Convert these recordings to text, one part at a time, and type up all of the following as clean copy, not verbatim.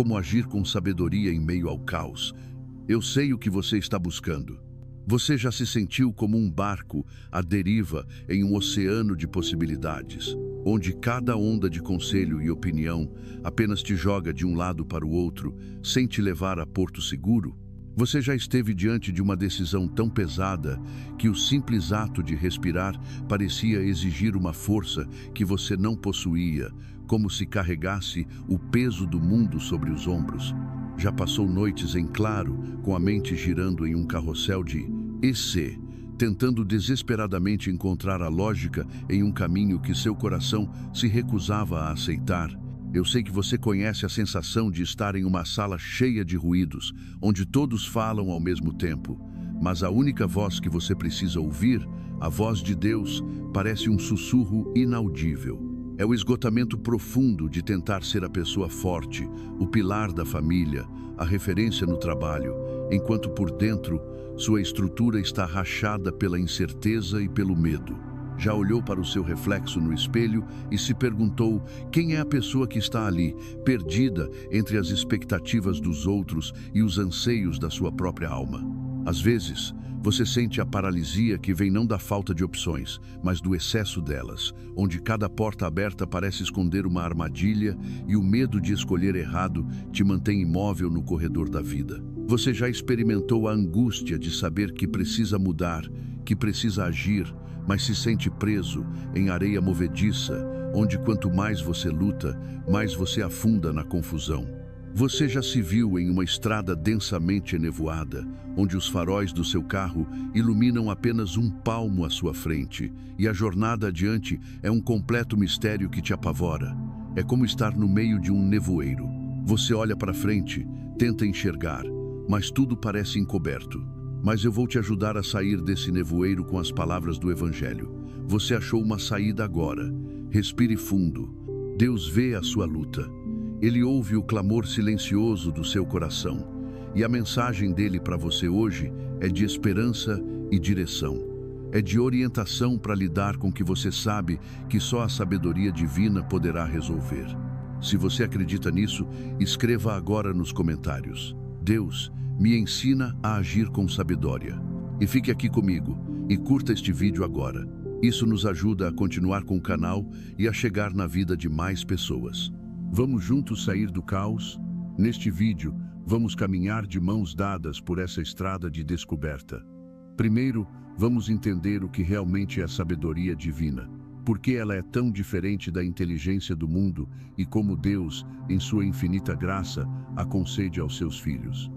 Como agir com sabedoria em meio ao caos. Eu sei o que você está buscando. Você já se sentiu como um barco à deriva em um oceano de possibilidades, onde cada onda de conselho e opinião apenas te joga de um lado para o outro, sem te levar a porto seguro? Você já esteve diante de uma decisão tão pesada que o simples ato de respirar parecia exigir uma força que você não possuía, como se carregasse o peso do mundo sobre os ombros? Já passou noites em claro, com a mente girando em um carrossel de EC, tentando desesperadamente encontrar a lógica em um caminho que seu coração se recusava a aceitar? Eu sei que você conhece a sensação de estar em uma sala cheia de ruídos, onde todos falam ao mesmo tempo, mas a única voz que você precisa ouvir, a voz de Deus, parece um sussurro inaudível. É o esgotamento profundo de tentar ser a pessoa forte, o pilar da família, a referência no trabalho, enquanto por dentro sua estrutura está rachada pela incerteza e pelo medo. Já olhou para o seu reflexo no espelho e se perguntou quem é a pessoa que está ali, perdida entre as expectativas dos outros e os anseios da sua própria alma? Às vezes, você sente a paralisia que vem não da falta de opções, mas do excesso delas, onde cada porta aberta parece esconder uma armadilha e o medo de escolher errado te mantém imóvel no corredor da vida. Você já experimentou a angústia de saber que precisa mudar, que precisa agir, mas se sente preso em areia movediça, onde quanto mais você luta, mais você afunda na confusão? Você já se viu em uma estrada densamente enevoada, onde os faróis do seu carro iluminam apenas um palmo à sua frente, e a jornada adiante é um completo mistério que te apavora? É como estar no meio de um nevoeiro. Você olha para frente, tenta enxergar, mas tudo parece encoberto. Mas eu vou te ajudar a sair desse nevoeiro com as palavras do Evangelho. Você achou uma saída agora. Respire fundo. Deus vê a sua luta. Ele ouve o clamor silencioso do seu coração. E a mensagem dele para você hoje é de esperança e direção. É de orientação para lidar com o que você sabe que só a sabedoria divina poderá resolver. Se você acredita nisso, escreva agora nos comentários: Deus, me ensina a agir com sabedoria. E fique aqui comigo e curta este vídeo agora. Isso nos ajuda a continuar com o canal e a chegar na vida de mais pessoas. Vamos juntos sair do caos? Neste vídeo, vamos caminhar de mãos dadas por essa estrada de descoberta. Primeiro, vamos entender o que realmente é a sabedoria divina, por que ela é tão diferente da inteligência do mundo e como Deus, em sua infinita graça, a concede aos seus filhos.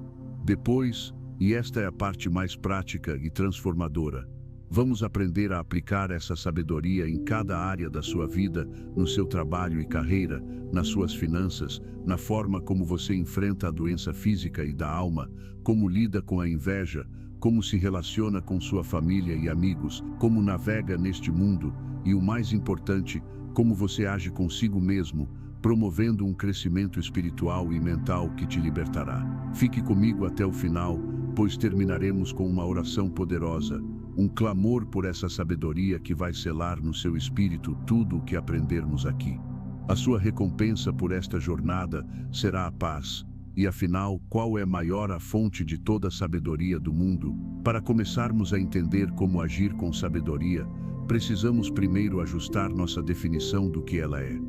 Depois, e esta é a parte mais prática e transformadora, vamos aprender a aplicar essa sabedoria em cada área da sua vida, no seu trabalho e carreira, nas suas finanças, na forma como você enfrenta a doença física e da alma, como lida com a inveja, como se relaciona com sua família e amigos, como navega neste mundo e, o mais importante, como você age consigo mesmo, promovendo um crescimento espiritual e mental que te libertará. Fique comigo até o final, pois terminaremos com uma oração poderosa, um clamor por essa sabedoria que vai selar no seu espírito tudo o que aprendermos aqui. A sua recompensa por esta jornada será a paz. E afinal, qual é maior a fonte de toda a sabedoria do mundo? Para começarmos a entender como agir com sabedoria, precisamos primeiro ajustar nossa definição do que ela é.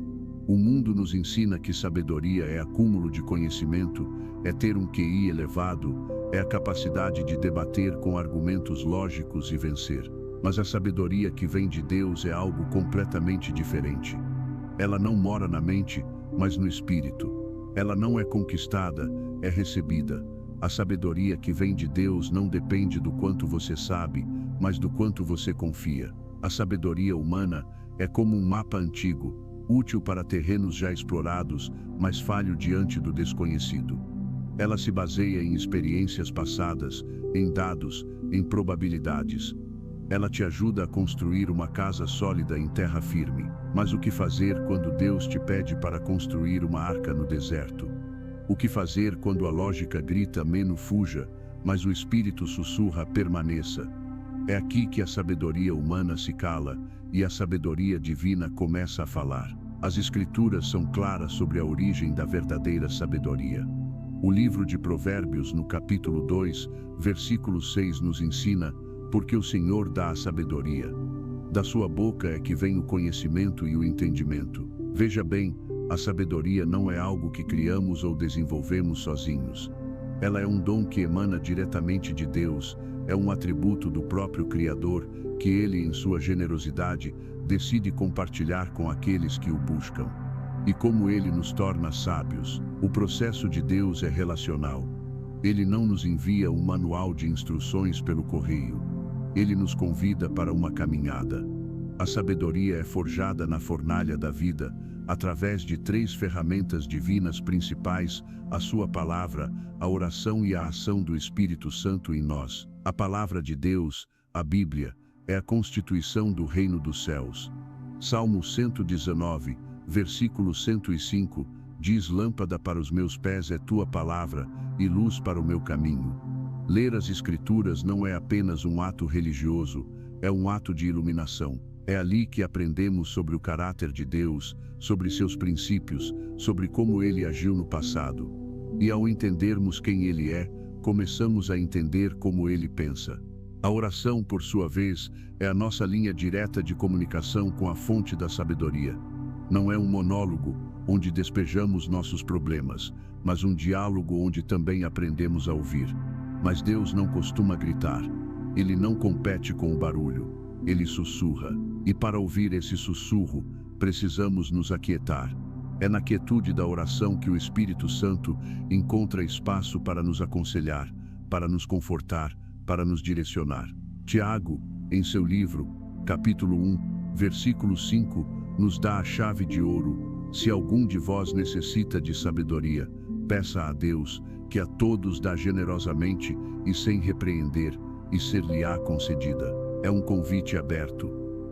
O mundo nos ensina que sabedoria é acúmulo de conhecimento, é ter um QI elevado, é a capacidade de debater com argumentos lógicos e vencer. Mas a sabedoria que vem de Deus é algo completamente diferente. Ela não mora na mente, mas no espírito. Ela não é conquistada, é recebida. A sabedoria que vem de Deus não depende do quanto você sabe, mas do quanto você confia. A sabedoria humana é como um mapa antigo, útil para terrenos já explorados, mas falho diante do desconhecido. Ela se baseia em experiências passadas, em dados, em probabilidades. Ela te ajuda a construir uma casa sólida em terra firme. Mas o que fazer quando Deus te pede para construir uma arca no deserto? O que fazer quando a lógica grita "Meno, fuja", mas o espírito sussurra "Permaneça"? É aqui que a sabedoria humana se cala e a sabedoria divina começa a falar. As Escrituras são claras sobre a origem da verdadeira sabedoria. O livro de Provérbios, no capítulo 2, versículo 6, nos ensina: porque o Senhor dá a sabedoria. Da sua boca é que vem o conhecimento e o entendimento. Veja bem, a sabedoria não é algo que criamos ou desenvolvemos sozinhos. Ela é um dom que emana diretamente de Deus, é um atributo do próprio Criador, que Ele, em sua generosidade, decide compartilhar com aqueles que o buscam. E como Ele nos torna sábios, o processo de Deus é relacional. Ele não nos envia um manual de instruções pelo correio. Ele nos convida para uma caminhada. A sabedoria é forjada na fornalha da vida, através de 3 ferramentas divinas principais: a sua palavra, a oração e a ação do Espírito Santo em nós. A palavra de Deus, a Bíblia, é a constituição do reino dos céus. Salmo 119, versículo 105, diz: lâmpada para os meus pés é tua palavra, e luz para o meu caminho. Ler as Escrituras não é apenas um ato religioso, é um ato de iluminação. É ali que aprendemos sobre o caráter de Deus, sobre seus princípios, sobre como Ele agiu no passado. E ao entendermos quem Ele é, começamos a entender como Ele pensa. A oração, por sua vez, é a nossa linha direta de comunicação com a fonte da sabedoria. Não é um monólogo, onde despejamos nossos problemas, mas um diálogo onde também aprendemos a ouvir. Mas Deus não costuma gritar. Ele não compete com o barulho. Ele sussurra. E para ouvir esse sussurro, precisamos nos aquietar. É na quietude da oração que o Espírito Santo encontra espaço para nos aconselhar, para nos confortar, para nos direcionar. Tiago, em seu livro, capítulo 1, versículo 5, nos dá a chave de ouro: se algum de vós necessita de sabedoria, peça a Deus, que a todos dá generosamente e sem repreender, e ser-lhe-á concedida. É um convite aberto.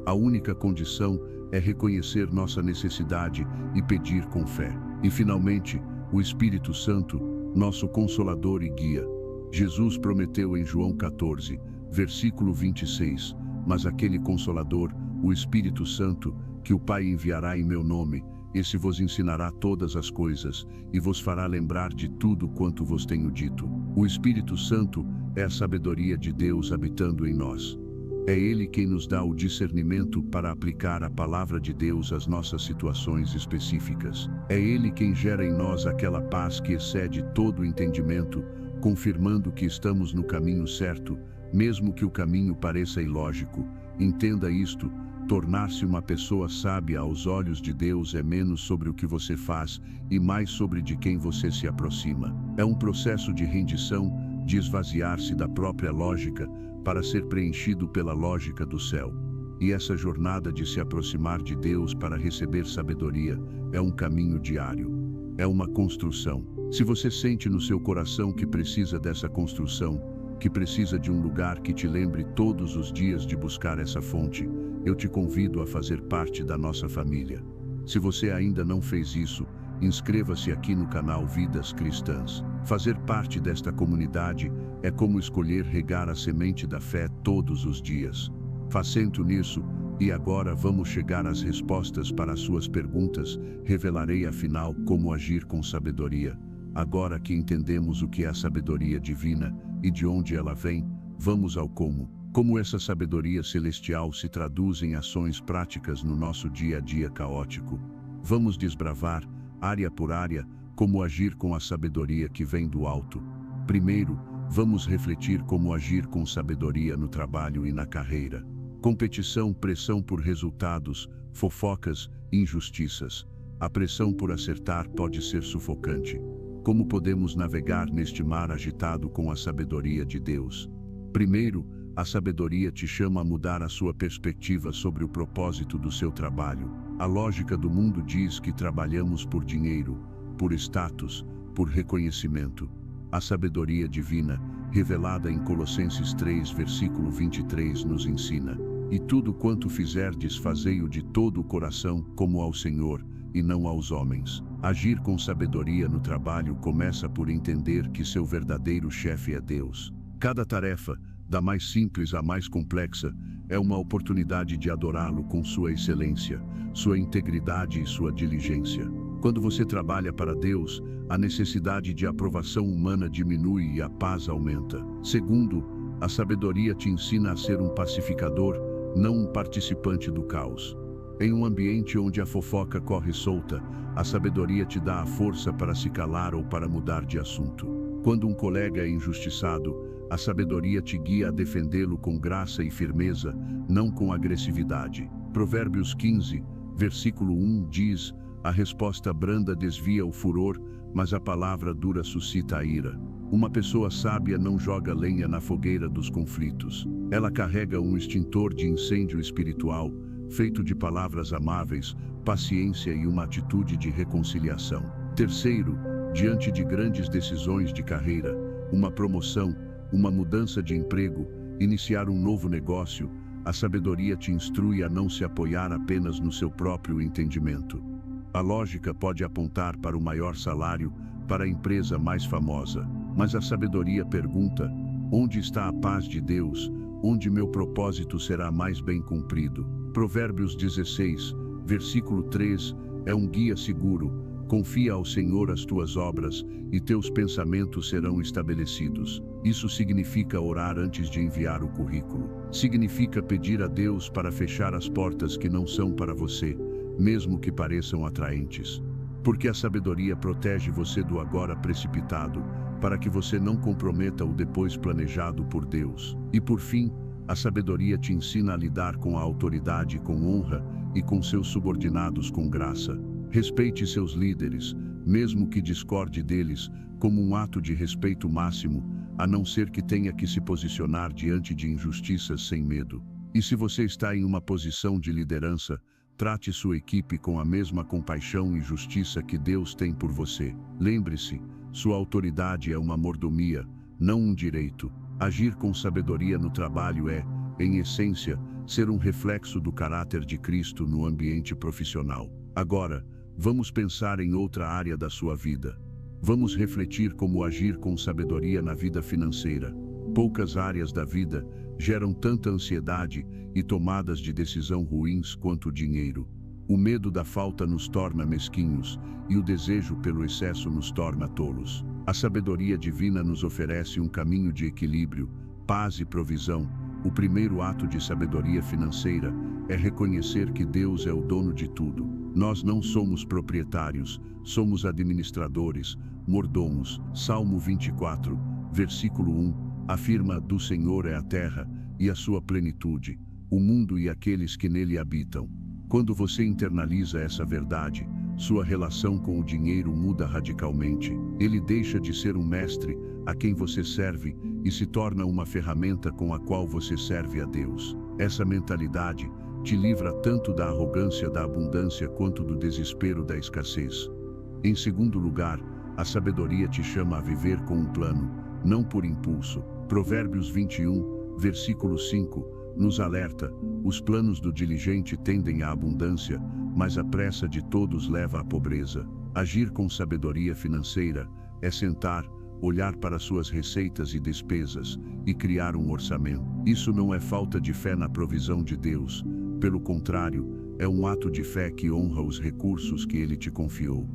A única condição é reconhecer nossa necessidade e pedir com fé. E finalmente, o Espírito Santo, nosso Consolador e Guia. Jesus prometeu em João 14, versículo 26, mas aquele Consolador, o Espírito Santo, que o Pai enviará em meu nome, esse vos ensinará todas as coisas, e vos fará lembrar de tudo quanto vos tenho dito. O Espírito Santo é a sabedoria de Deus habitando em nós. É Ele quem nos dá o discernimento para aplicar a palavra de Deus às nossas situações específicas. É Ele quem gera em nós aquela paz que excede todo o entendimento, confirmando que estamos no caminho certo, mesmo que o caminho pareça ilógico. Entenda isto: tornar-se uma pessoa sábia aos olhos de Deus é menos sobre o que você faz e mais sobre de quem você se aproxima. É um processo de rendição, de esvaziar-se da própria lógica, para ser preenchido pela lógica do céu. E essa jornada de se aproximar de Deus para receber sabedoria é um caminho diário. É uma construção. Se você sente no seu coração que precisa dessa construção, que precisa de um lugar que te lembre todos os dias de buscar essa fonte, eu te convido a fazer parte da nossa família. Se você ainda não fez isso, inscreva-se aqui no canal Vidas Cristãs. Fazer parte desta comunidade é como escolher regar a semente da fé todos os dias. Facento nisso, e agora vamos chegar às respostas para as suas perguntas. Revelarei afinal como agir com sabedoria. Agora que entendemos o que é a sabedoria divina e de onde ela vem, vamos ao como. Como essa sabedoria celestial se traduz em ações práticas no nosso dia a dia caótico. Vamos desbravar, área por área, como agir com a sabedoria que vem do alto. Primeiro, vamos refletir como agir com sabedoria no trabalho e na carreira. Competição, pressão por resultados, fofocas, injustiças. A pressão por acertar pode ser sufocante. Como podemos navegar neste mar agitado com a sabedoria de Deus? Primeiro, a sabedoria te chama a mudar a sua perspectiva sobre o propósito do seu trabalho. A lógica do mundo diz que trabalhamos por dinheiro, por status, por reconhecimento. A sabedoria divina, revelada em Colossenses 3, versículo 23, nos ensina: e tudo quanto fizerdes, fazei-o de todo o coração, como ao Senhor, e não aos homens. Agir com sabedoria no trabalho começa por entender que seu verdadeiro chefe é Deus. Cada tarefa, da mais simples à mais complexa, é uma oportunidade de adorá-lo com sua excelência, sua integridade e sua diligência. Quando você trabalha para Deus, a necessidade de aprovação humana diminui e a paz aumenta. Segundo, a sabedoria te ensina a ser um pacificador, não um participante do caos. Em um ambiente onde a fofoca corre solta, a sabedoria te dá a força para se calar ou para mudar de assunto. Quando um colega é injustiçado, a sabedoria te guia a defendê-lo com graça e firmeza, não com agressividade. Provérbios 15, versículo 1 diz: a resposta branda desvia o furor, mas a palavra dura suscita a ira. Uma pessoa sábia não joga lenha na fogueira dos conflitos. Ela carrega um extintor de incêndio espiritual, feito de palavras amáveis, paciência e uma atitude de reconciliação. Terceiro, diante de grandes decisões de carreira, uma promoção, uma mudança de emprego, iniciar um novo negócio, a sabedoria te instrui a não se apoiar apenas no seu próprio entendimento. A lógica pode apontar para o maior salário, para a empresa mais famosa, mas a sabedoria pergunta: onde está a paz de Deus? Onde meu propósito será mais bem cumprido? Provérbios 16, versículo 3, é um guia seguro. Confia ao Senhor as tuas obras, e teus pensamentos serão estabelecidos. Isso significa orar antes de enviar o currículo. Significa pedir a Deus para fechar as portas que não são para você, mesmo que pareçam atraentes. Porque a sabedoria protege você do agora precipitado, para que você não comprometa o depois planejado por Deus. E por fim, a sabedoria te ensina a lidar com a autoridade com honra e com seus subordinados com graça. Respeite seus líderes, mesmo que discorde deles, como um ato de respeito máximo, a não ser que tenha que se posicionar diante de injustiças sem medo. E se você está em uma posição de liderança, trate sua equipe com a mesma compaixão e justiça que Deus tem por você. Lembre-se, sua autoridade é uma mordomia, não um direito. Agir com sabedoria no trabalho é, em essência, ser um reflexo do caráter de Cristo no ambiente profissional. Agora, vamos pensar em outra área da sua vida. Vamos refletir como agir com sabedoria na vida financeira. Poucas áreas da vida geram tanta ansiedade e tomadas de decisão ruins quanto o dinheiro. O medo da falta nos torna mesquinhos e o desejo pelo excesso nos torna tolos. A sabedoria divina nos oferece um caminho de equilíbrio, paz e provisão. O primeiro ato de sabedoria financeira é reconhecer que Deus é o dono de tudo. Nós não somos proprietários, somos administradores, mordomos. Salmo 24, versículo 1, afirma: do Senhor é a terra e a sua plenitude, o mundo e aqueles que nele habitam. Quando você internaliza essa verdade, sua relação com o dinheiro muda radicalmente. Ele deixa de ser um mestre a quem você serve e se torna uma ferramenta com a qual você serve a Deus. Essa mentalidade te livra tanto da arrogância da abundância quanto do desespero da escassez. Em segundo lugar, a sabedoria te chama a viver com um plano, não por impulso. Provérbios 21, versículo 5, nos alerta: os planos do diligente tendem à abundância, mas a pressa de todos leva à pobreza. Agir com sabedoria financeira é sentar, olhar para suas receitas e despesas e criar um orçamento. Isso não é falta de fé na provisão de Deus. Pelo contrário, é um ato de fé que honra os recursos que Ele te confiou.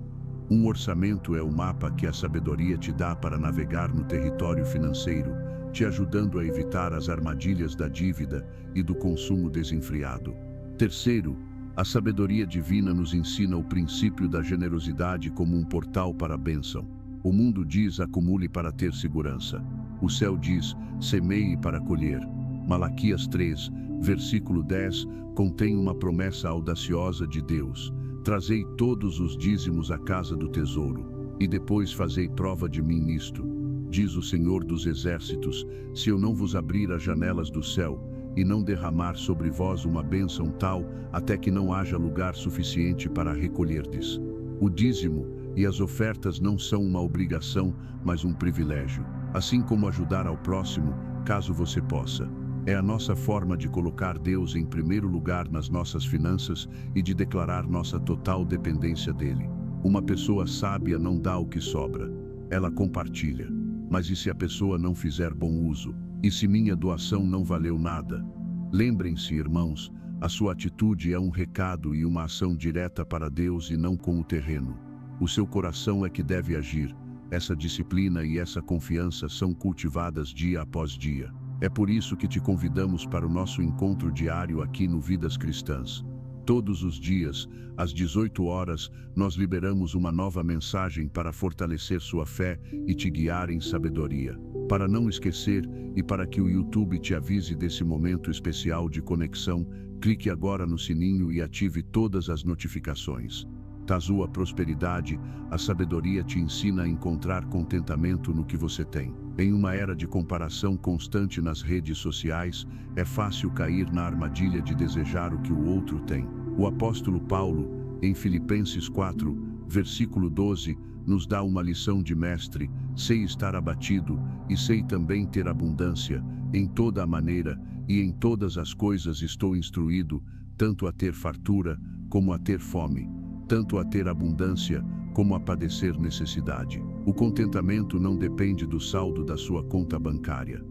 Um orçamento é o mapa que a sabedoria te dá para navegar no território financeiro, te ajudando a evitar as armadilhas da dívida e do consumo desenfreado. Terceiro, a sabedoria divina nos ensina o princípio da generosidade como um portal para a bênção. O mundo diz: acumule para ter segurança. O céu diz: semeie para colher. Malaquias 3, versículo 10, contém uma promessa audaciosa de Deus: trazei todos os dízimos à casa do tesouro, e depois fazei prova de mim nisto, diz o Senhor dos Exércitos, se eu não vos abrir as janelas do céu, e não derramar sobre vós uma bênção tal, até que não haja lugar suficiente para recolherdes. O dízimo e as ofertas não são uma obrigação, mas um privilégio, assim como ajudar ao próximo, caso você possa. É a nossa forma de colocar Deus em primeiro lugar nas nossas finanças e de declarar nossa total dependência dele. Uma pessoa sábia não dá o que sobra, ela compartilha. Mas e se a pessoa não fizer bom uso? E se minha doação não valeu nada? Lembrem-se, irmãos, a sua atitude é um recado e uma ação direta para Deus e não com o terreno. O seu coração é que deve agir. Essa disciplina e essa confiança são cultivadas dia após dia. É por isso que te convidamos para o nosso encontro diário aqui no Vidas Cristãs. Todos os dias, às 18 horas, nós liberamos uma nova mensagem para fortalecer sua fé e te guiar em sabedoria. Para não esquecer e para que o YouTube te avise desse momento especial de conexão, clique agora no sininho e ative todas as notificações. Tazua prosperidade, a sabedoria te ensina a encontrar contentamento no que você tem. Em uma era de comparação constante nas redes sociais, é fácil cair na armadilha de desejar o que o outro tem. O apóstolo Paulo, em Filipenses 4, versículo 12, nos dá uma lição de mestre: sei estar abatido e sei também ter abundância. Em toda a maneira e em todas as coisas estou instruído, tanto a ter fartura como a ter fome, tanto a ter abundância como a padecer necessidade. O contentamento não depende do saldo da sua conta bancária.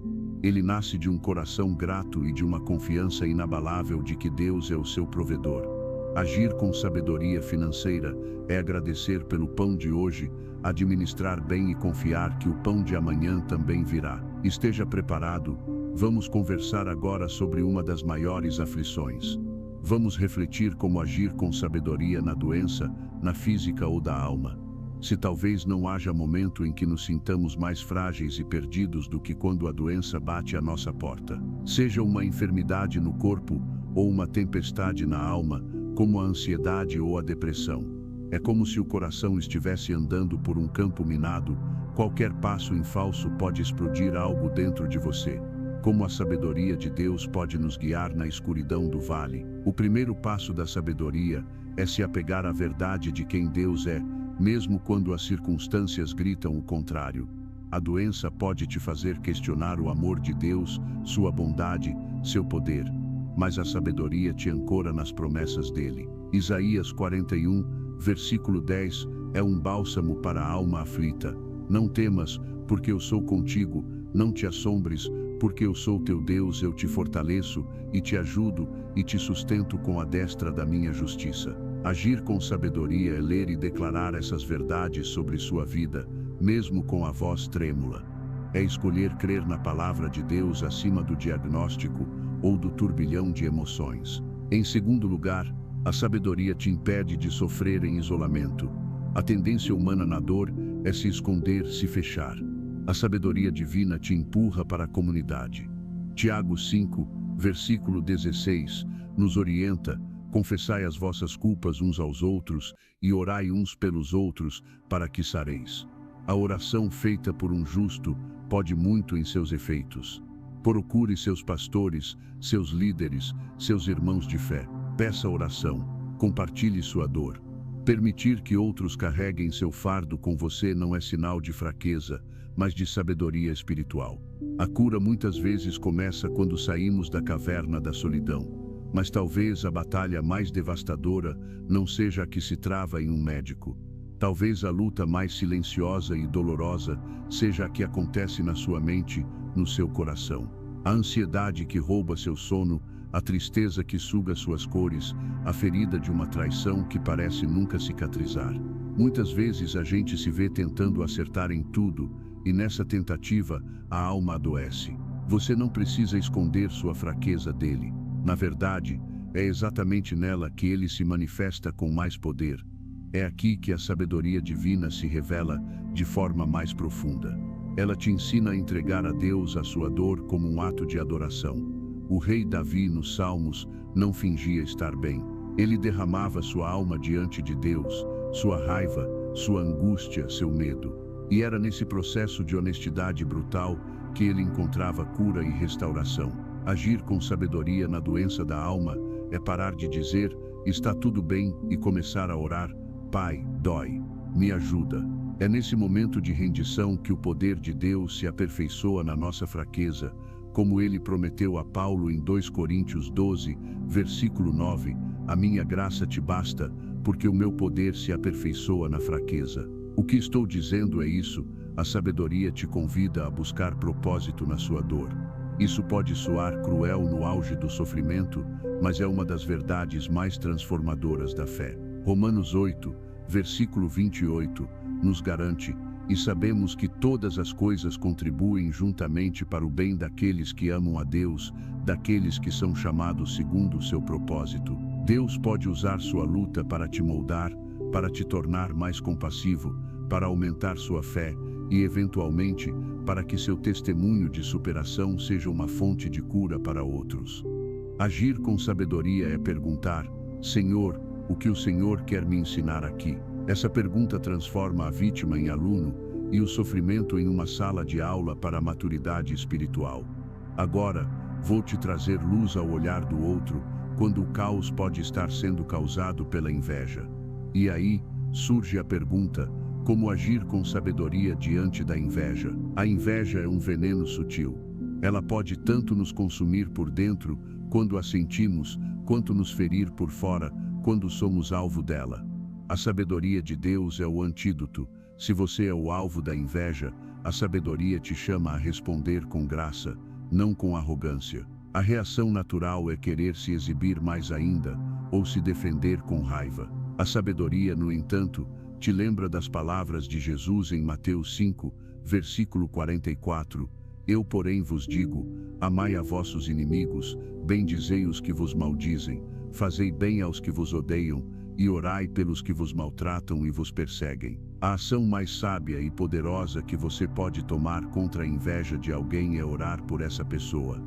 Ele nasce de um coração grato e de uma confiança inabalável de que Deus é o seu provedor. Agir com sabedoria financeira é agradecer pelo pão de hoje, administrar bem e confiar que o pão de amanhã também virá. Esteja preparado, vamos conversar agora sobre uma das maiores aflições. Vamos refletir como agir com sabedoria na doença, na física ou da alma. Se talvez não haja momento em que nos sintamos mais frágeis e perdidos do que quando a doença bate à nossa porta. Seja uma enfermidade no corpo ou uma tempestade na alma, como a ansiedade ou a depressão. É como se o coração estivesse andando por um campo minado, qualquer passo em falso pode explodir algo dentro de você. Como a sabedoria de Deus pode nos guiar na escuridão do vale? O primeiro passo da sabedoria é se apegar à verdade de quem Deus é, mesmo quando as circunstâncias gritam o contrário. A doença pode te fazer questionar o amor de Deus, sua bondade, seu poder, mas a sabedoria te ancora nas promessas dele. Isaías 41, versículo 10, é um bálsamo para a alma aflita. Não temas, porque eu sou contigo, não te assombres, porque eu sou teu Deus, eu te fortaleço, e te ajudo, e te sustento com a destra da minha justiça. Agir com sabedoria é ler e declarar essas verdades sobre sua vida, mesmo com a voz trêmula. É escolher crer na palavra de Deus acima do diagnóstico ou do turbilhão de emoções. Em segundo lugar, a sabedoria te impede de sofrer em isolamento. A tendência humana na dor é se esconder, se fechar. A sabedoria divina te empurra para a comunidade. Tiago 5, versículo 16, nos orienta: confessai as vossas culpas uns aos outros e orai uns pelos outros para que sareis. A oração feita por um justo pode muito em seus efeitos. Procure seus pastores, seus líderes, seus irmãos de fé. Peça oração, compartilhe sua dor. Permitir que outros carreguem seu fardo com você não é sinal de fraqueza, mas de sabedoria espiritual. A cura muitas vezes começa quando saímos da caverna da solidão. Mas talvez a batalha mais devastadora não seja a que se trava em um médico. Talvez a luta mais silenciosa e dolorosa seja a que acontece na sua mente, no seu coração. A ansiedade que rouba seu sono, a tristeza que suga suas cores, a ferida de uma traição que parece nunca cicatrizar. Muitas vezes a gente se vê tentando acertar em tudo, e nessa tentativa a alma adoece. Você não precisa esconder sua fraqueza dele. Na verdade, é exatamente nela que ele se manifesta com mais poder. É aqui que a sabedoria divina se revela de forma mais profunda. Ela te ensina a entregar a Deus a sua dor como um ato de adoração. O rei Davi, nos Salmos, não fingia estar bem. Ele derramava sua alma diante de Deus, sua raiva, sua angústia, seu medo. E era nesse processo de honestidade brutal que ele encontrava cura e restauração. Agir com sabedoria na doença da alma é parar de dizer, está tudo bem, e começar a orar, Pai, dói, me ajuda. É nesse momento de rendição que o poder de Deus se aperfeiçoa na nossa fraqueza, como ele prometeu a Paulo em 2 Coríntios 12, versículo 9, a minha graça te basta, porque o meu poder se aperfeiçoa na fraqueza. O que estou dizendo é isso, a sabedoria te convida a buscar propósito na sua dor. Isso pode soar cruel no auge do sofrimento, mas é uma das verdades mais transformadoras da fé. Romanos 8, versículo 28, nos garante: "E sabemos que todas as coisas contribuem juntamente para o bem daqueles que amam a Deus, daqueles que são chamados segundo o seu propósito." Deus pode usar sua luta para te moldar, para te tornar mais compassivo, para aumentar sua fé e, eventualmente, para que seu testemunho de superação seja uma fonte de cura para outros. Agir com sabedoria é perguntar: "Senhor, o que o Senhor quer me ensinar aqui?" Essa pergunta transforma a vítima em aluno e o sofrimento em uma sala de aula para a maturidade espiritual. Agora, vou te trazer luz ao olhar do outro, quando o caos pode estar sendo causado pela inveja. E aí, surge a pergunta: como agir com sabedoria diante da inveja? A inveja é um veneno sutil. Ela pode tanto nos consumir por dentro, quando a sentimos, quanto nos ferir por fora, quando somos alvo dela. A sabedoria de Deus é o antídoto. Se você é o alvo da inveja, a sabedoria te chama a responder com graça, não com arrogância. A reação natural é querer se exibir mais ainda, ou se defender com raiva. A sabedoria, no entanto, te lembra das palavras de Jesus em Mateus 5, versículo 44, "Eu, porém, vos digo, amai a vossos inimigos, bendizei os que vos maldizem, fazei bem aos que vos odeiam, e orai pelos que vos maltratam e vos perseguem." A ação mais sábia e poderosa que você pode tomar contra a inveja de alguém é orar por essa pessoa.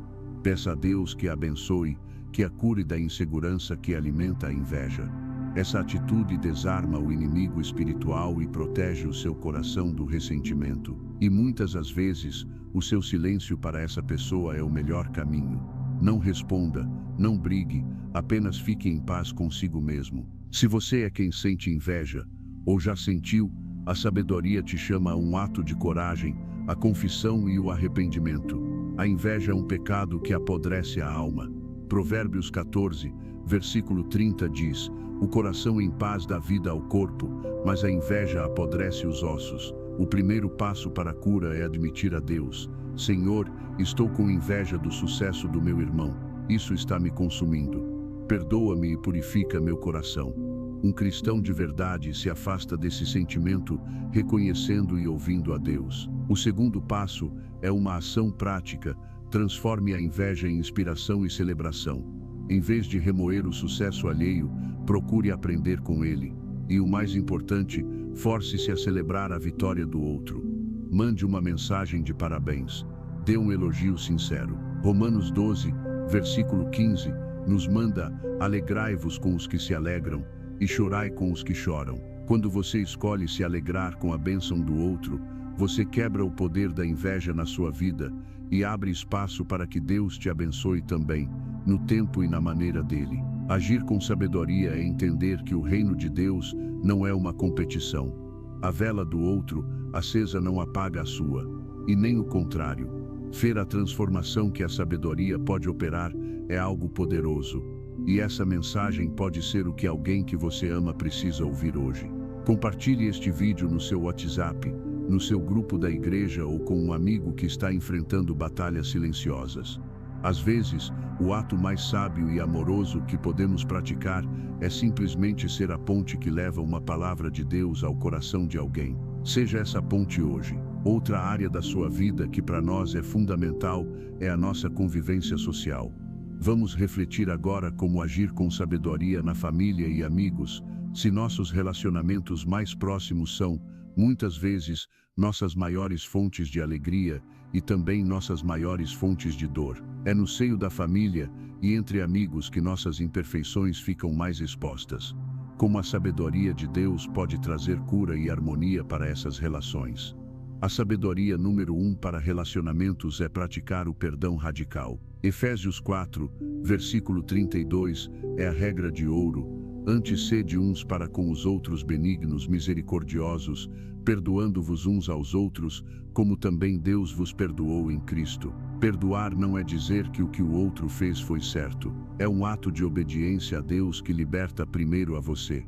Peça a Deus que a abençoe, que a cure da insegurança que alimenta a inveja. Essa atitude desarma o inimigo espiritual e protege o seu coração do ressentimento. E muitas das vezes, o seu silêncio para essa pessoa é o melhor caminho. Não responda, não brigue, apenas fique em paz consigo mesmo. Se você é quem sente inveja, ou já sentiu, a sabedoria te chama a um ato de coragem, a confissão e o arrependimento. A inveja é um pecado que apodrece a alma. Provérbios 14, versículo 30 diz: "O coração em paz dá vida ao corpo, mas a inveja apodrece os ossos." O primeiro passo para a cura é admitir a Deus: "Senhor, estou com inveja do sucesso do meu irmão. Isso está me consumindo. Perdoa-me e purifica meu coração." Um cristão de verdade se afasta desse sentimento, reconhecendo e ouvindo a Deus. O segundo passo é uma ação prática. Transforme a inveja em inspiração e celebração. Em vez de remoer o sucesso alheio, procure aprender com ele. E o mais importante, force-se a celebrar a vitória do outro. Mande uma mensagem de parabéns. Dê um elogio sincero. Romanos 12, versículo 15, nos manda: "Alegrai-vos com os que se alegram, e chorai com os que choram." Quando você escolhe se alegrar com a bênção do outro, você quebra o poder da inveja na sua vida e abre espaço para que Deus te abençoe também, no tempo e na maneira dele. Agir com sabedoria é entender que o reino de Deus não é uma competição. A vela do outro, acesa, não apaga a sua, e nem o contrário. Ver a transformação que a sabedoria pode operar é algo poderoso. E essa mensagem pode ser o que alguém que você ama precisa ouvir hoje. Compartilhe este vídeo no seu WhatsApp, no seu grupo da igreja ou com um amigo que está enfrentando batalhas silenciosas. Às vezes, o ato mais sábio e amoroso que podemos praticar é simplesmente ser a ponte que leva uma palavra de Deus ao coração de alguém. Seja essa ponte hoje. Outra área da sua vida que para nós é fundamental é a nossa convivência social. Vamos refletir agora como agir com sabedoria na família e amigos, se nossos relacionamentos mais próximos são, muitas vezes, nossas maiores fontes de alegria e também nossas maiores fontes de dor. É no seio da família e entre amigos que nossas imperfeições ficam mais expostas. Como a sabedoria de Deus pode trazer cura e harmonia para essas relações. A sabedoria número 1 para relacionamentos é praticar o perdão radical. Efésios 4, versículo 32, é a regra de ouro. Antes sede uns para com os outros benignos, misericordiosos, perdoando-vos uns aos outros, como também Deus vos perdoou em Cristo. Perdoar não é dizer que o outro fez foi certo. É um ato de obediência a Deus que liberta primeiro a você.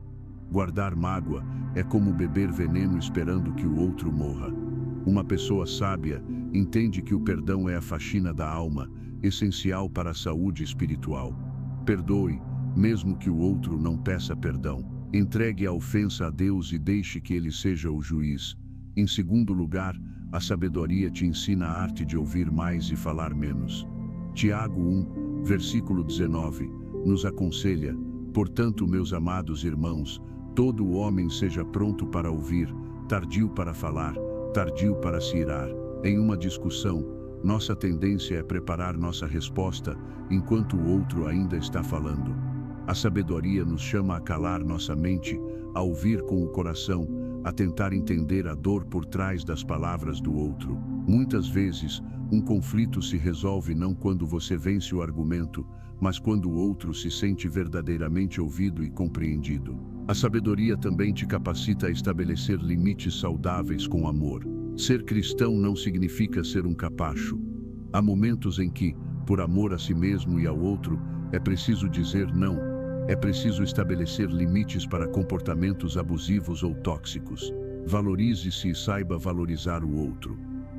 Guardar mágoa é como beber veneno esperando que o outro morra. Uma pessoa sábia entende que o perdão é a faxina da alma, essencial para a saúde espiritual. Perdoe, mesmo que o outro não peça perdão. Entregue a ofensa a Deus e deixe que Ele seja o juiz. Em segundo lugar, a sabedoria te ensina a arte de ouvir mais e falar menos. Tiago 1, versículo 19, nos aconselha: portanto, meus amados irmãos, todo o homem seja pronto para ouvir, tardio para falar, tardio para se irar. Em uma discussão, nossa tendência é preparar nossa resposta enquanto o outro ainda está falando. A sabedoria nos chama a calar nossa mente, a ouvir com o coração, a tentar entender a dor por trás das palavras do outro. Muitas vezes, um conflito se resolve não quando você vence o argumento, mas quando o outro se sente verdadeiramente ouvido e compreendido. A sabedoria também te capacita a estabelecer limites saudáveis com amor. Ser cristão não significa ser um capacho. Há momentos em que, por amor a si mesmo e ao outro, é preciso dizer não. É preciso estabelecer limites para comportamentos abusivos ou tóxicos. Valorize-se e saiba valorizar o outro.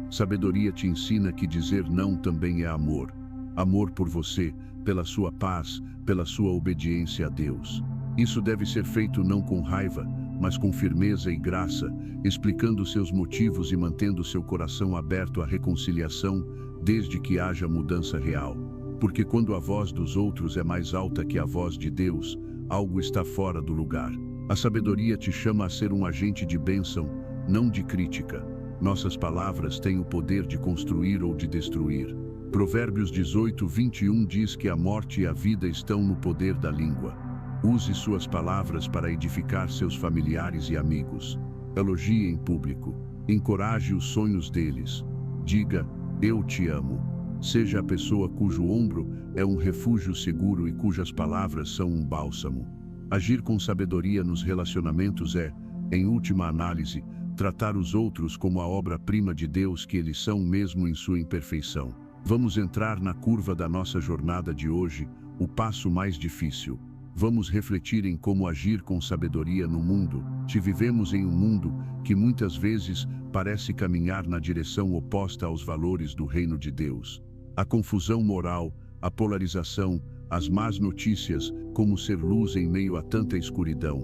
Sabedoria te ensina que dizer não também é amor. Amor por você, pela sua paz, pela sua obediência a Deus. Isso deve ser feito não com raiva, mas com firmeza e graça, explicando seus motivos e mantendo seu coração aberto à reconciliação, desde que haja mudança real. Porque quando a voz dos outros é mais alta que a voz de Deus, algo está fora do lugar. A sabedoria te chama a ser um agente de bênção, não de crítica. Nossas palavras têm o poder de construir ou de destruir. Provérbios 18, 21 diz que a morte e a vida estão no poder da língua. Use suas palavras para edificar seus familiares e amigos. Elogie em público. Encoraje os sonhos deles. Diga: eu te amo. Seja a pessoa cujo ombro é um refúgio seguro e cujas palavras são um bálsamo. Agir com sabedoria nos relacionamentos é, em última análise, tratar os outros como a obra-prima de Deus que eles são mesmo em sua imperfeição. Vamos entrar na curva da nossa jornada de hoje, o passo mais difícil. Vamos refletir em como agir com sabedoria no mundo. Se vivemos em um mundo que muitas vezes parece caminhar na direção oposta aos valores do reino de Deus. A confusão moral, a polarização, as más notícias, como ser luz em meio a tanta escuridão.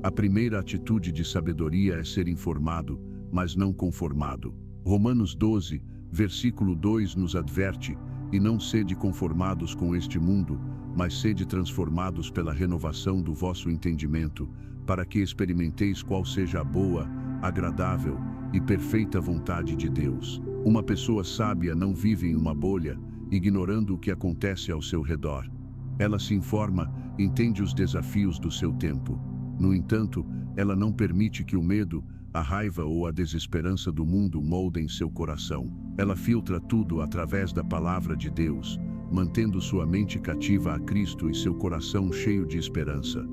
A primeira atitude de sabedoria é ser informado, mas não conformado. Romanos 12, versículo 2 nos adverte: e não sede conformados com este mundo, mas sede transformados pela renovação do vosso entendimento, para que experimenteis qual seja a boa, agradável e perfeita vontade de Deus. Uma pessoa sábia não vive em uma bolha, ignorando o que acontece ao seu redor. Ela se informa, entende os desafios do seu tempo. No entanto, ela não permite que o medo, a raiva ou a desesperança do mundo moldem seu coração. Ela filtra tudo através da palavra de Deus, mantendo sua mente cativa a Cristo e seu coração cheio de esperança.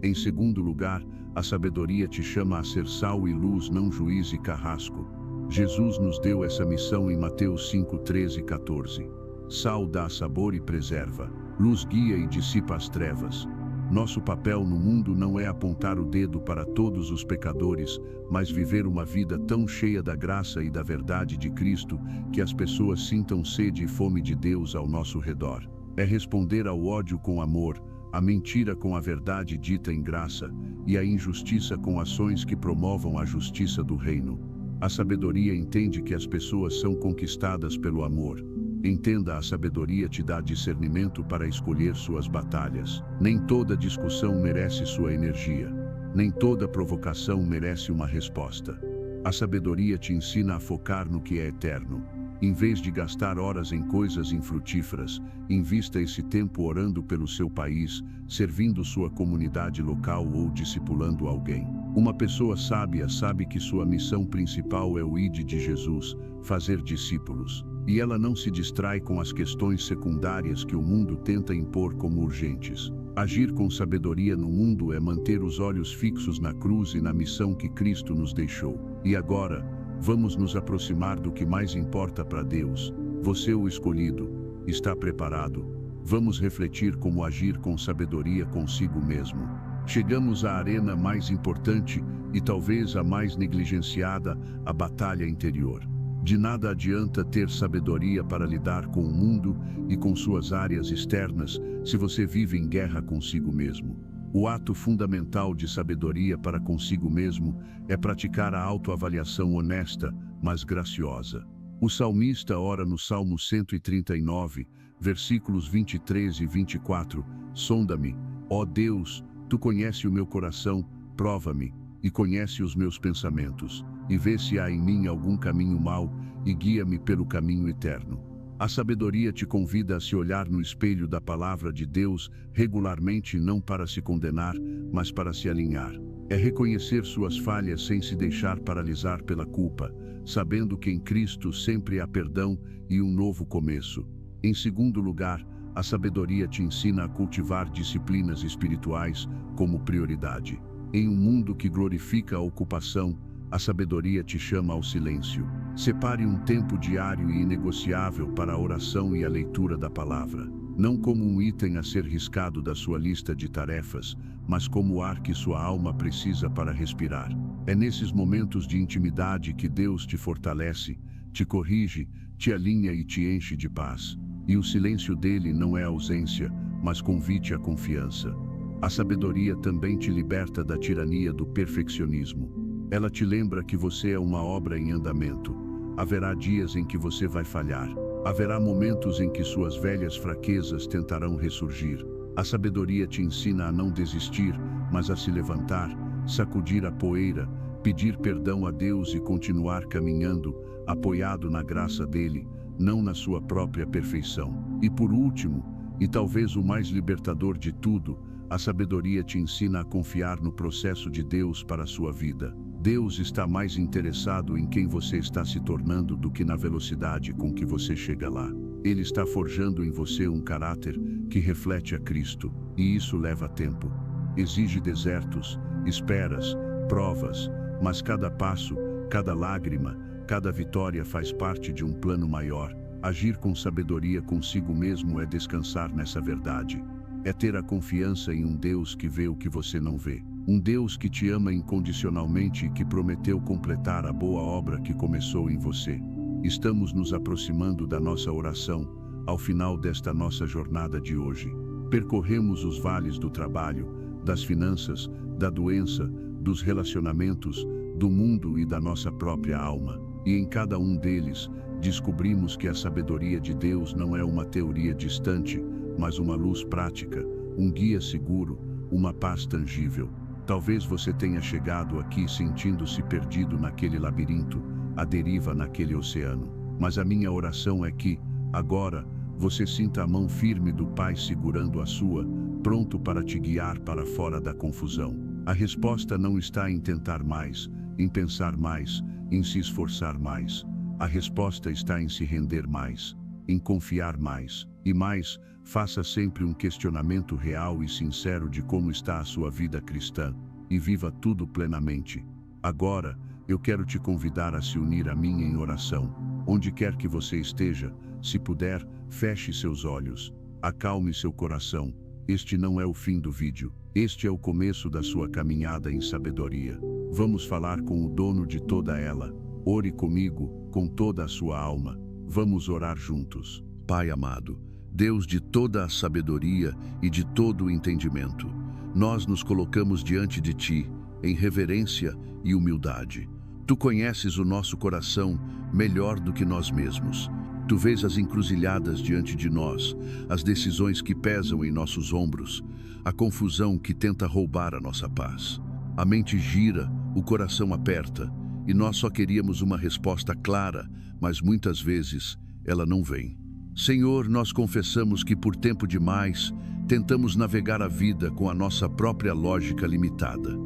Em segundo lugar, a sabedoria te chama a ser sal e luz, não juiz e carrasco. Jesus nos deu essa missão em Mateus 5, 13 e 14. Sal dá sabor e preserva, luz guia e dissipa as trevas. Nosso papel no mundo não é apontar o dedo para todos os pecadores, mas viver uma vida tão cheia da graça e da verdade de Cristo que as pessoas sintam sede e fome de Deus ao nosso redor. É responder ao ódio com amor, a mentira com a verdade dita em graça e a injustiça com ações que promovam a justiça do reino. A sabedoria entende que as pessoas são conquistadas pelo amor. Entenda, a sabedoria te dá discernimento para escolher suas batalhas. Nem toda discussão merece sua energia. Nem toda provocação merece uma resposta. A sabedoria te ensina a focar no que é eterno. Em vez de gastar horas em coisas infrutíferas, invista esse tempo orando pelo seu país, servindo sua comunidade local ou discipulando alguém. Uma pessoa sábia sabe que sua missão principal é o ide de Jesus, fazer discípulos. E ela não se distrai com as questões secundárias que o mundo tenta impor como urgentes. Agir com sabedoria no mundo é manter os olhos fixos na cruz e na missão que Cristo nos deixou. E agora, vamos nos aproximar do que mais importa para Deus. Você, o escolhido, está preparado? Vamos refletir como agir com sabedoria consigo mesmo. Chegamos à arena mais importante e talvez a mais negligenciada, a batalha interior. De nada adianta ter sabedoria para lidar com o mundo e com suas áreas externas se você vive em guerra consigo mesmo. O ato fundamental de sabedoria para consigo mesmo é praticar a autoavaliação honesta, mas graciosa. O salmista ora no Salmo 139, versículos 23 e 24, sonda-me, ó Deus, tu conheces o meu coração, prova-me, e conhece os meus pensamentos, e vê se há em mim algum caminho mau, e guia-me pelo caminho eterno. A sabedoria te convida a se olhar no espelho da palavra de Deus regularmente, não para se condenar, mas para se alinhar. É reconhecer suas falhas sem se deixar paralisar pela culpa, sabendo que em Cristo sempre há perdão e um novo começo. Em segundo lugar, a sabedoria te ensina a cultivar disciplinas espirituais como prioridade. Em um mundo que glorifica a ocupação, a sabedoria te chama ao silêncio. Separe um tempo diário e inegociável para a oração e a leitura da palavra. Não como um item a ser riscado da sua lista de tarefas, mas como o ar que sua alma precisa para respirar. É nesses momentos de intimidade que Deus te fortalece, te corrige, te alinha e te enche de paz. E o silêncio dele não é ausência, mas convite à confiança. A sabedoria também te liberta da tirania do perfeccionismo. Ela te lembra que você é uma obra em andamento. Haverá dias em que você vai falhar. Haverá momentos em que suas velhas fraquezas tentarão ressurgir. A sabedoria te ensina a não desistir, mas a se levantar, sacudir a poeira, pedir perdão a Deus e continuar caminhando, apoiado na graça dele, não na sua própria perfeição. E por último, e talvez o mais libertador de tudo, a sabedoria te ensina a confiar no processo de Deus para a sua vida. Deus está mais interessado em quem você está se tornando do que na velocidade com que você chega lá. Ele está forjando em você um caráter que reflete a Cristo, e isso leva tempo. Exige desertos, esperas, provas, mas cada passo, cada lágrima, cada vitória faz parte de um plano maior. Agir com sabedoria consigo mesmo é descansar nessa verdade. É ter a confiança em um Deus que vê o que você não vê. Um Deus que te ama incondicionalmente e que prometeu completar a boa obra que começou em você. Estamos nos aproximando da nossa oração, ao final desta nossa jornada de hoje. Percorremos os vales do trabalho, das finanças, da doença, dos relacionamentos, do mundo e da nossa própria alma. E em cada um deles, descobrimos que a sabedoria de Deus não é uma teoria distante, mas uma luz prática, um guia seguro, uma paz tangível. Talvez você tenha chegado aqui sentindo-se perdido naquele labirinto, à deriva naquele oceano. Mas a minha oração é que, agora, você sinta a mão firme do Pai segurando a sua, pronto para te guiar para fora da confusão. A resposta não está em tentar mais, em pensar mais, em se esforçar mais. A resposta está em se render mais, em confiar mais. E mais, faça sempre um questionamento real e sincero de como está a sua vida cristã, e viva tudo plenamente. Agora, eu quero te convidar a se unir a mim em oração. Onde quer que você esteja, se puder, feche seus olhos, acalme seu coração. Este não é o fim do vídeo, este é o começo da sua caminhada em sabedoria. Vamos falar com o dono de toda ela. Ore comigo, com toda a sua alma. Vamos orar juntos. Pai amado, Deus de toda a sabedoria e de todo o entendimento, nós nos colocamos diante de Ti, em reverência e humildade. Tu conheces o nosso coração melhor do que nós mesmos. Tu vês as encruzilhadas diante de nós, as decisões que pesam em nossos ombros, a confusão que tenta roubar a nossa paz. A mente gira, o coração aperta, e nós só queríamos uma resposta clara, mas muitas vezes ela não vem. Senhor, nós confessamos que por tempo demais tentamos navegar a vida com a nossa própria lógica limitada.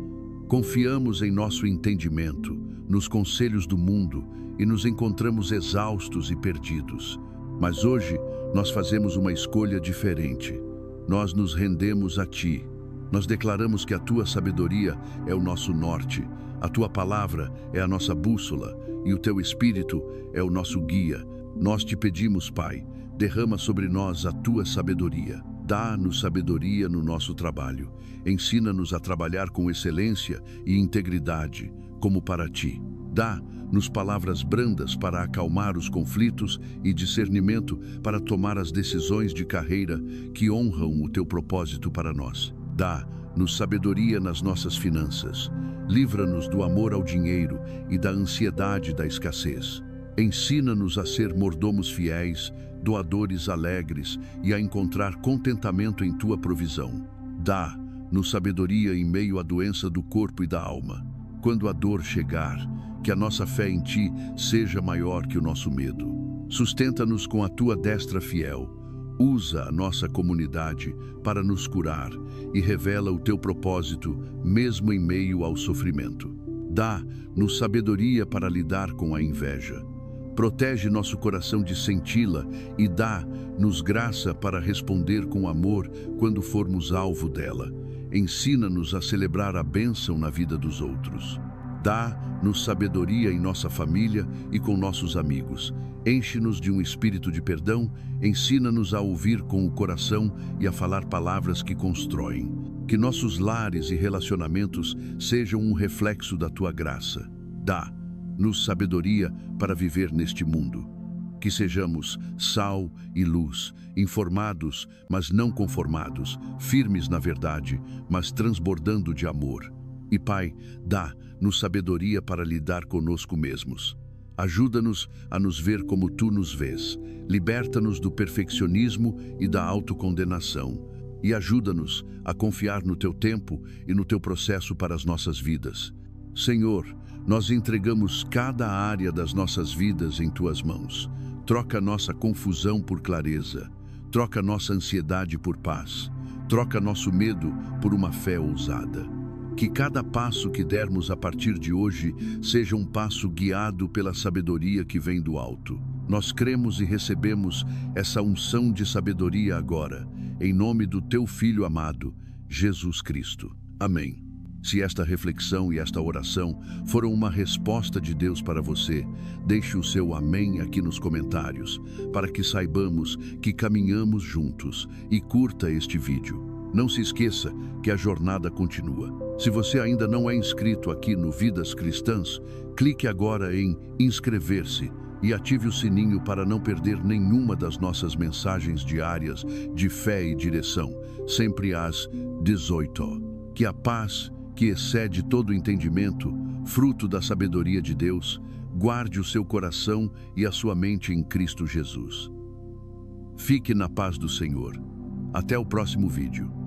Confiamos em nosso entendimento, nos conselhos do mundo e nos encontramos exaustos e perdidos. Mas hoje nós fazemos uma escolha diferente. Nós nos rendemos a Ti. Nós declaramos que a Tua sabedoria é o nosso norte, a Tua palavra é a nossa bússola e o Teu Espírito é o nosso guia. Nós te pedimos, Pai, derrama sobre nós a Tua sabedoria. Dá-nos sabedoria no nosso trabalho. Ensina-nos a trabalhar com excelência e integridade, como para ti. Dá-nos palavras brandas para acalmar os conflitos e discernimento para tomar as decisões de carreira que honram o teu propósito para nós. Dá-nos sabedoria nas nossas finanças. Livra-nos do amor ao dinheiro e da ansiedade da escassez. Ensina-nos a ser mordomos fiéis, doadores alegres e a encontrar contentamento em tua provisão. Dá-nos sabedoria em meio à doença do corpo e da alma. Quando a dor chegar, que a nossa fé em ti seja maior que o nosso medo. Sustenta-nos com a tua destra fiel. Usa a nossa comunidade para nos curar e revela o teu propósito, mesmo em meio ao sofrimento. Dá-nos sabedoria para lidar com a inveja. Protege nosso coração de senti-la e dá-nos graça para responder com amor quando formos alvo dela. Ensina-nos a celebrar a bênção na vida dos outros. Dá-nos sabedoria em nossa família e com nossos amigos. Enche-nos de um espírito de perdão, ensina-nos a ouvir com o coração e a falar palavras que constroem. Que nossos lares e relacionamentos sejam um reflexo da tua graça. Dá-nos sabedoria para viver neste mundo. Que sejamos sal e luz, informados, mas não conformados, firmes na verdade, mas transbordando de amor. E Pai, dá-nos sabedoria para lidar conosco mesmos. Ajuda-nos a nos ver como Tu nos vês. Liberta-nos do perfeccionismo e da autocondenação. E ajuda-nos a confiar no Teu tempo e no Teu processo para as nossas vidas. Senhor, nós entregamos cada área das nossas vidas em Tuas mãos. Troca nossa confusão por clareza. Troca nossa ansiedade por paz. Troca nosso medo por uma fé ousada. Que cada passo que dermos a partir de hoje seja um passo guiado pela sabedoria que vem do alto. Nós cremos e recebemos essa unção de sabedoria agora, em nome do Teu Filho amado, Jesus Cristo. Amém. Se esta reflexão e esta oração foram uma resposta de Deus para você, deixe o seu amém aqui nos comentários, para que saibamos que caminhamos juntos, e curta este vídeo. Não se esqueça que a jornada continua. Se você ainda não é inscrito aqui no Vidas Cristãs, clique agora em inscrever-se e ative o sininho para não perder nenhuma das nossas mensagens diárias de fé e direção, sempre às 18h. Que a paz, que excede todo entendimento, fruto da sabedoria de Deus, guarde o seu coração e a sua mente em Cristo Jesus. Fique na paz do Senhor. Até o próximo vídeo.